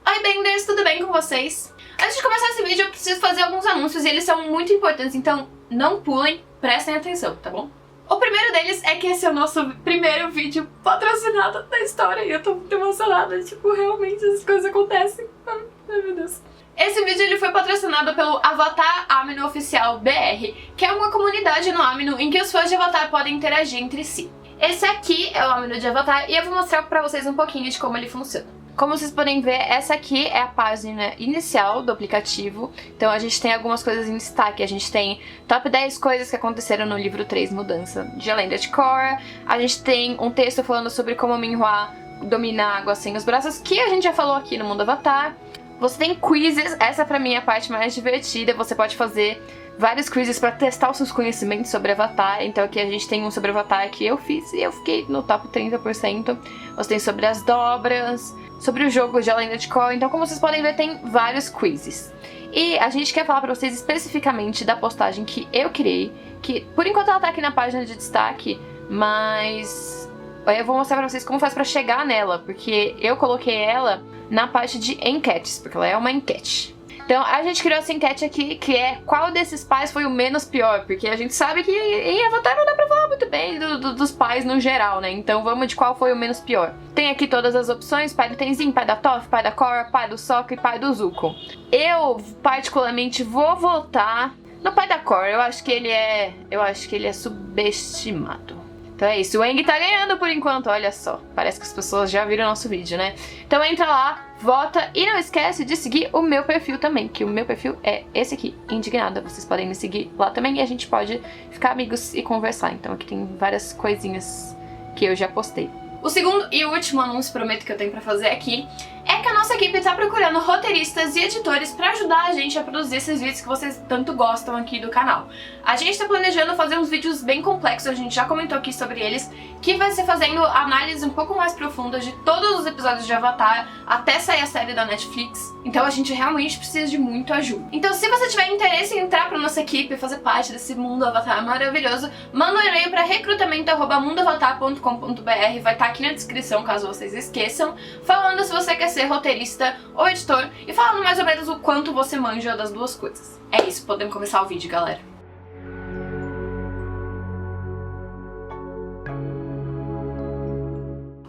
Oi Benders, tudo bem com vocês? Antes de começar esse vídeo eu preciso fazer alguns anúncios e eles são muito importantes, então não pulem, prestem atenção, tá bom? O primeiro deles é que esse é o nosso primeiro vídeo patrocinado da história e eu tô muito emocionada, tipo, realmente essas coisas acontecem. Ai meu Deus. Esse vídeo ele foi patrocinado pelo Avatar Amino Oficial BR, que é uma comunidade no Amino em que os fãs de Avatar podem interagir entre si. Esse aqui é o Amino de Avatar e eu vou mostrar pra vocês um pouquinho de como ele funciona. Como vocês podem ver, essa aqui é a página inicial do aplicativo, então a gente tem algumas coisas em destaque. A gente tem top 10 coisas que aconteceram no livro 3 Mudança de A Lenda de Korra, a gente tem um texto falando sobre como Minhwa domina a água sem os braços, que a gente já falou aqui no Mundo Avatar. Você tem quizzes, essa pra mim é a parte mais divertida, você pode fazer vários quizzes pra testar os seus conhecimentos sobre Avatar. Então aqui a gente tem um sobre Avatar que eu fiz e eu fiquei no top 30%. Você tem sobre as dobras, sobre o jogo de A Lenda de Korra. Então como vocês podem ver tem vários quizzes. E a gente quer falar pra vocês especificamente da postagem que eu criei, que por enquanto ela tá aqui na página de destaque, mas eu vou mostrar pra vocês como faz pra chegar nela, porque eu coloquei ela na parte de enquetes, porque ela é uma enquete. Então a gente criou essa enquete aqui, que é qual desses pais foi o menos pior, porque a gente sabe que em Avatar não dá pra falar muito bem dos pais no geral, né? Então vamos de qual foi o menos pior. Tem aqui todas as opções: pai do Tenzin, pai da Toph, pai da Korra, pai do Sokka e pai do Zuko. Eu particularmente vou votar no pai da Korra. Eu acho que ele é subestimado. Então é isso, o Aang tá ganhando por enquanto, olha só. Parece que as pessoas já viram nosso vídeo, né? Então entra lá, vota e não esquece de seguir o meu perfil também, que o meu perfil é esse aqui, Indignada. Vocês podem me seguir lá também e a gente pode ficar amigos e conversar. Então aqui tem várias coisinhas que eu já postei. O segundo e último anúncio, prometo, que eu tenho pra fazer aqui é que a nossa equipe tá procurando roteiristas e editores pra ajudar a gente a produzir esses vídeos que vocês tanto gostam aqui do canal. A gente tá planejando fazer uns vídeos bem complexos, a gente já comentou aqui sobre eles, que vai ser fazendo análises um pouco mais profundas de todos os episódios de Avatar até sair a série da Netflix. Então a gente realmente precisa de muito ajuda. Então se você tiver interesse em entrar pra nossa equipe e fazer parte desse mundo Avatar maravilhoso, manda um e-mail pra recrutamento@mundoavatar.com.br, vai estar aqui na descrição caso vocês esqueçam, falando se você quer ser roteirista ou editor e falando mais ou menos o quanto você manja das duas coisas. É isso, podemos começar o vídeo, galera.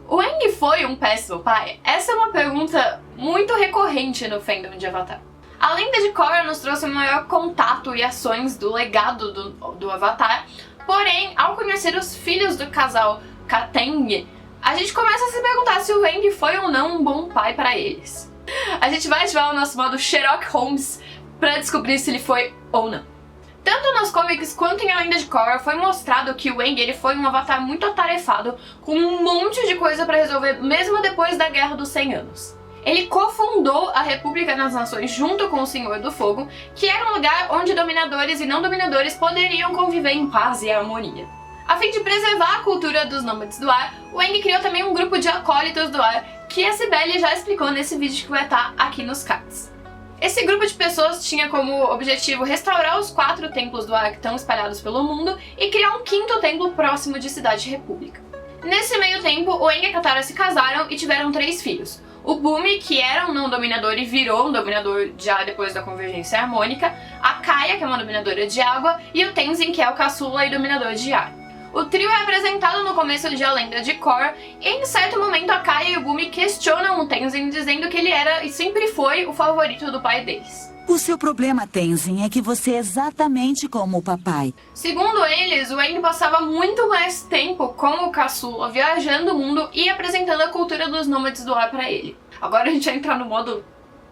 O Aang foi um péssimo pai? Essa é uma pergunta muito recorrente no fandom de Avatar. A Lenda de Korra nos trouxe o maior contato e ações do legado do Avatar, porém, ao conhecer os filhos do casal Kateng, a gente começa a se perguntar se o Aang foi ou não um bom pai para eles. A gente vai ativar o nosso modo Sherlock Holmes para descobrir se ele foi ou não. Tanto nos comics quanto em A Lenda de Korra foi mostrado que o Aang ele foi um avatar muito atarefado, com um monte de coisa para resolver mesmo depois da Guerra dos 100 Anos. Ele cofundou a República das Nações junto com o Senhor do Fogo, que era um lugar onde dominadores e não dominadores poderiam conviver em paz e harmonia. A fim de preservar a cultura dos nômades do ar, o Aang criou também um grupo de acólitos do ar, que a Cibele já explicou nesse vídeo que vai estar aqui nos cards. Esse grupo de pessoas tinha como objetivo restaurar os 4 templos do ar que estão espalhados pelo mundo e criar um 5º templo próximo de Cidade República. Nesse meio tempo, o Aang e a Katara se casaram e tiveram 3 filhos. O Bumi, que era um não dominador e virou um dominador já depois da convergência harmônica, a Kaia, que é uma dominadora de água, e o Tenzin, que é o caçula e dominador de ar. O trio é apresentado no começo de A Lenda de Korra, e em certo momento a Kaia e o Bumi questionam o Tenzin, dizendo que ele era e sempre foi o favorito do pai deles. O seu problema, Tenzin, é que você é exatamente como o papai. Segundo eles, o Aang passava muito mais tempo com o caçula, viajando o mundo e apresentando a cultura dos nômades do ar pra ele. Agora a gente vai entrar no modo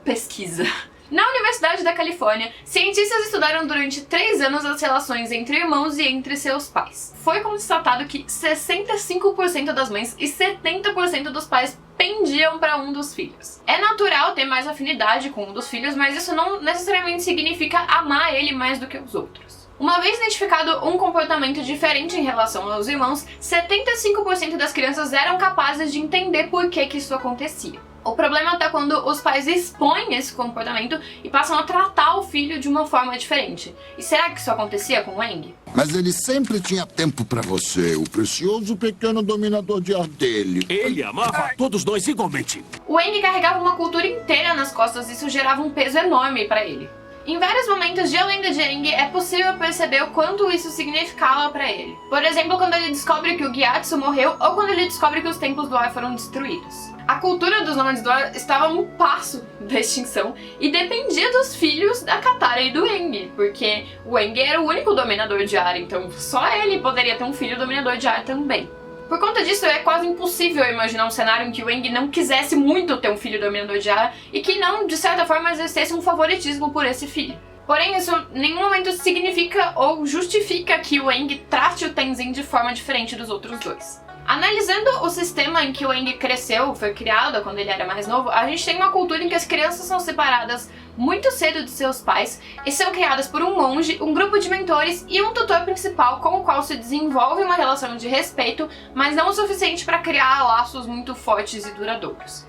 pesquisa. Na Universidade da Califórnia, cientistas estudaram durante 3 anos as relações entre irmãos e entre seus pais. Foi constatado que 65% das mães e 70% dos pais pendiam para um dos filhos. É natural ter mais afinidade com um dos filhos, mas isso não necessariamente significa amar ele mais do que os outros. Uma vez identificado um comportamento diferente em relação aos irmãos, 75% das crianças eram capazes de entender por que isso acontecia. O problema está quando os pais expõem esse comportamento e passam a tratar o filho de uma forma diferente. E será que isso acontecia com o Aang? Mas ele sempre tinha tempo pra você, o precioso pequeno dominador de ar dele. Ele amava todos nós igualmente. O Aang carregava uma cultura inteira nas costas, isso gerava um peso enorme para ele. Em vários momentos de A Lenda de Aang, é possível perceber o quanto isso significava para ele. Por exemplo, quando ele descobre que o Gyatso morreu ou quando ele descobre que os Templos do Ar foram destruídos. A cultura dos Nômades do Ar estava a um passo da extinção e dependia dos filhos da Katara e do Aang, porque o Aang era o único dominador de ar, então só ele poderia ter um filho dominador de ar também. Por conta disso, é quase impossível imaginar um cenário em que o Aang não quisesse muito ter um filho dominador de ar e que não, de certa forma, exercesse um favoritismo por esse filho. Porém, isso em nenhum momento significa ou justifica que o Aang trate o Tenzin de forma diferente dos outros dois. Analisando o sistema em que o Aang cresceu, foi criado quando ele era mais novo, a gente tem uma cultura em que as crianças são separadas muito cedo de seus pais e são criadas por um monge, um grupo de mentores e um tutor principal com o qual se desenvolve uma relação de respeito, mas não o suficiente para criar laços muito fortes e duradouros.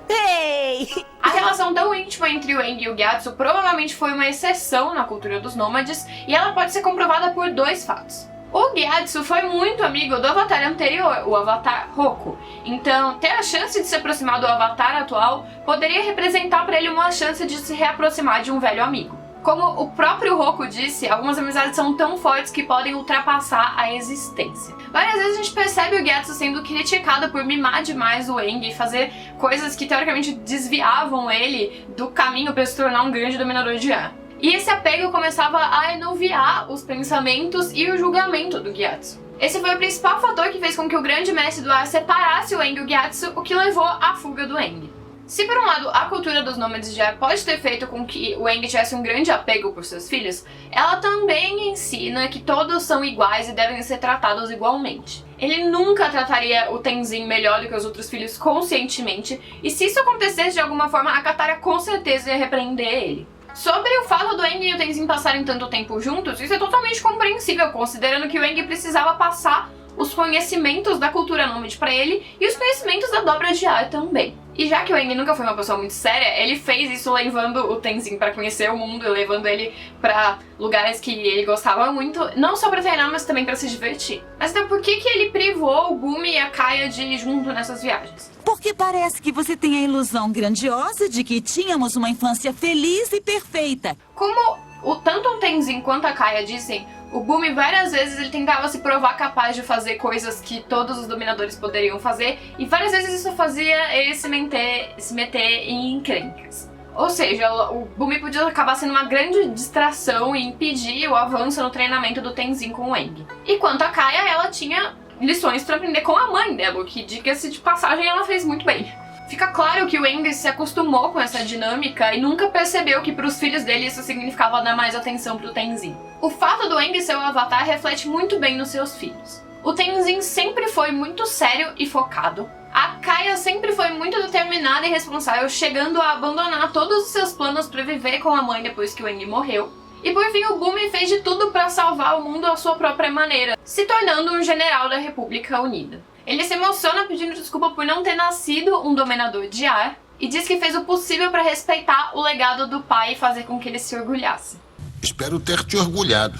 Ei! A relação tão íntima entre o Aang e o Gyatso provavelmente foi uma exceção na cultura dos nômades e ela pode ser comprovada por dois fatos. O Gyatso foi muito amigo do avatar anterior, o avatar Roku, então ter a chance de se aproximar do avatar atual poderia representar para ele uma chance de se reaproximar de um velho amigo. Como o próprio Roku disse, algumas amizades são tão fortes que podem ultrapassar a existência. Várias vezes a gente percebe o Gyatso sendo criticado por mimar demais o Aang e fazer coisas que teoricamente desviavam ele do caminho para se tornar um grande dominador de ar. E esse apego começava a enuviar os pensamentos e o julgamento do Gyatso. Esse foi o principal fator que fez com que o grande mestre do ar separasse o Aang e o Gyatso, o que levou à fuga do Aang. Se por um lado a cultura dos nômades de ar pode ter feito com que o Aang tivesse um grande apego por seus filhos, ela também ensina que todos são iguais e devem ser tratados igualmente. Ele nunca trataria o Tenzin melhor do que os outros filhos conscientemente, e se isso acontecesse de alguma forma, a Katara com certeza ia repreender ele. Sobre o fato do Aang e o Tenzin passarem tanto tempo juntos, isso é totalmente compreensível, considerando que o Aang precisava passar os conhecimentos da cultura nômade para ele e os conhecimentos da dobra de ar também. E já que o Aang nunca foi uma pessoa muito séria, ele fez isso levando o Tenzin para conhecer o mundo, levando ele para lugares que ele gostava muito, não só para treinar, mas também para se divertir. Mas então por que ele privou o Bumi e a Kaia de ir junto nessas viagens? Porque parece que você tem a ilusão grandiosa de que tínhamos uma infância feliz e perfeita. Como tanto o Tenzin quanto a Kaia dizem, o Bumi várias vezes ele tentava se provar capaz de fazer coisas que todos os dominadores poderiam fazer, e várias vezes isso fazia ele se meter em encrencas. Ou seja, o Bumi podia acabar sendo uma grande distração e impedir o avanço no treinamento do Tenzin com o Aang. E quanto a Kaia, ela tinha lições para aprender com a mãe dela, o que, diga-se de passagem, ela fez muito bem. Fica claro que o Aang se acostumou com essa dinâmica e nunca percebeu que para os filhos dele isso significava dar mais atenção para o Tenzin. O fato do Aang ser o avatar reflete muito bem nos seus filhos. O Tenzin sempre foi muito sério e focado. A Kaia sempre foi muito determinada e responsável, chegando a abandonar todos os seus planos para viver com a mãe depois que o Aang morreu. E por fim, o Bumi fez de tudo para salvar o mundo à sua própria maneira, se tornando um general da República Unida. Ele se emociona pedindo desculpa por não ter nascido um dominador de ar e diz que fez o possível para respeitar o legado do pai e fazer com que ele se orgulhasse. Espero ter te orgulhado.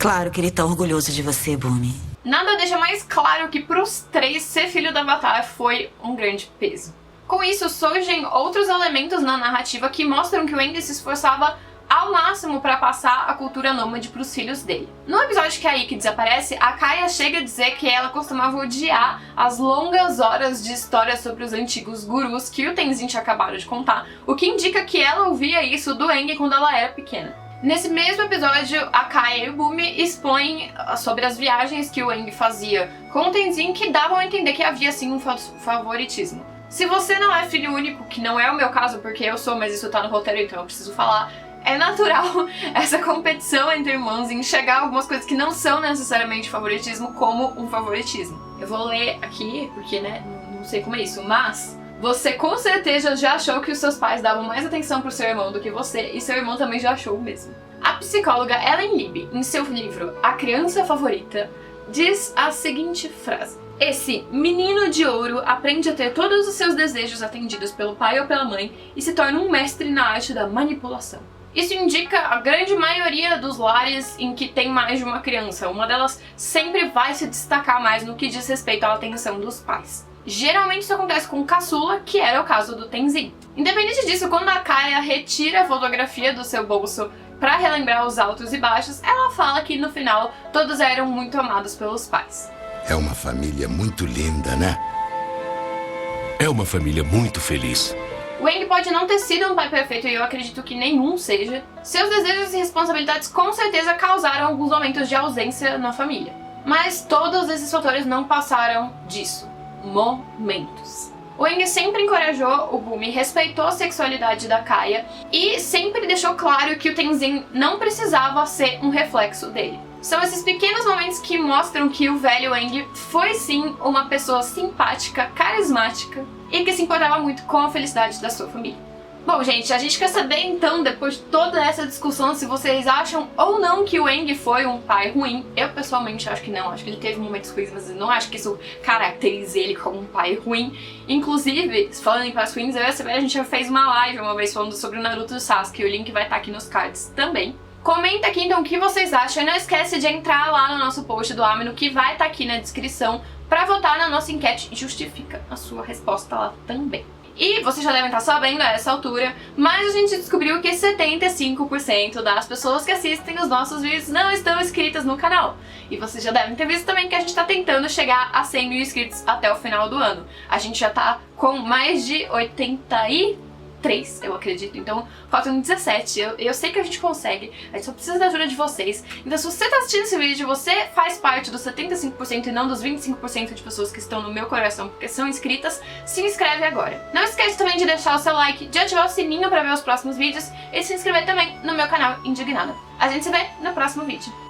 Claro que ele tá orgulhoso de você, Bumi. Nada deixa mais claro que pros três ser filho do Avatar foi um grande peso. Com isso, surgem outros elementos na narrativa que mostram que o Aang se esforçava ao máximo para passar a cultura nômade para os filhos dele. No episódio que a Ikki desaparece, a Kaia chega a dizer que ela costumava odiar as longas horas de histórias sobre os antigos gurus que o Tenzin tinha acabado de contar, o que indica que ela ouvia isso do Aang quando ela era pequena. Nesse mesmo episódio, a Kaia e o Bumi expõem sobre as viagens que o Aang fazia com o Tenzin que davam a entender que havia sim um favoritismo. Se você não é filho único, que não é o meu caso porque eu sou, mas isso tá no roteiro então eu preciso falar, é natural essa competição entre irmãos em enxergar algumas coisas que não são necessariamente favoritismo como um favoritismo. Eu vou ler aqui, porque não sei como é isso, mas você com certeza já achou que os seus pais davam mais atenção pro seu irmão do que você, e seu irmão também já achou o mesmo. A psicóloga Ellen Libby, em seu livro A Criança Favorita, diz a seguinte frase: esse menino de ouro aprende a ter todos os seus desejos atendidos pelo pai ou pela mãe e se torna um mestre na arte da manipulação. Isso indica a grande maioria dos lares em que tem mais de uma criança. Uma delas sempre vai se destacar mais no que diz respeito à atenção dos pais. Geralmente isso acontece com o caçula, que era o caso do Tenzin. Independente disso, quando a Kaia retira a fotografia do seu bolso pra relembrar os altos e baixos, ela fala que no final todos eram muito amados pelos pais. É uma família muito linda, né? É uma família muito feliz. O Aang pode não ter sido um pai perfeito, e eu acredito que nenhum seja. Seus desejos e responsabilidades com certeza causaram alguns momentos de ausência na família. Mas todos esses fatores não passaram disso. Momentos. O Aang sempre encorajou o Bumi, respeitou a sexualidade da Kaia e sempre deixou claro que o Tenzin não precisava ser um reflexo dele. São esses pequenos momentos que mostram que o velho Aang foi sim uma pessoa simpática, carismática e que se importava muito com a felicidade da sua família. Bom, gente, a gente quer saber então, depois de toda essa discussão, se vocês acham ou não que o Aang foi um pai ruim. Eu pessoalmente acho que não, acho que ele teve momentos ruins, mas eu não acho que isso caracterize ele como um pai ruim. Inclusive, falando em pais ruins, eu e a Severa, a gente já fez uma live uma vez falando sobre o Naruto e o Sasuke, o link vai estar aqui nos cards também. Comenta aqui então o que vocês acham e não esquece de entrar lá no nosso post do Amino, que vai estar aqui na descrição, pra votar na nossa enquete e justifica a sua resposta lá também. E vocês já devem estar sabendo a essa altura, mas a gente descobriu que 75% das pessoas que assistem os nossos vídeos não estão inscritas no canal. E vocês já devem ter visto também que a gente está tentando chegar a 100 mil inscritos até o final do ano. A gente já tá com mais de 83, eu acredito, então faltam 17, eu sei que a gente consegue, a gente só precisa da ajuda de vocês. Então se você tá assistindo esse vídeo, você faz parte dos 75% e não dos 25% de pessoas que estão no meu coração porque são inscritas, se inscreve agora. Não esquece também de deixar o seu like, de ativar o sininho pra ver os próximos vídeos e se inscrever também no meu canal Indignada. A gente se vê no próximo vídeo.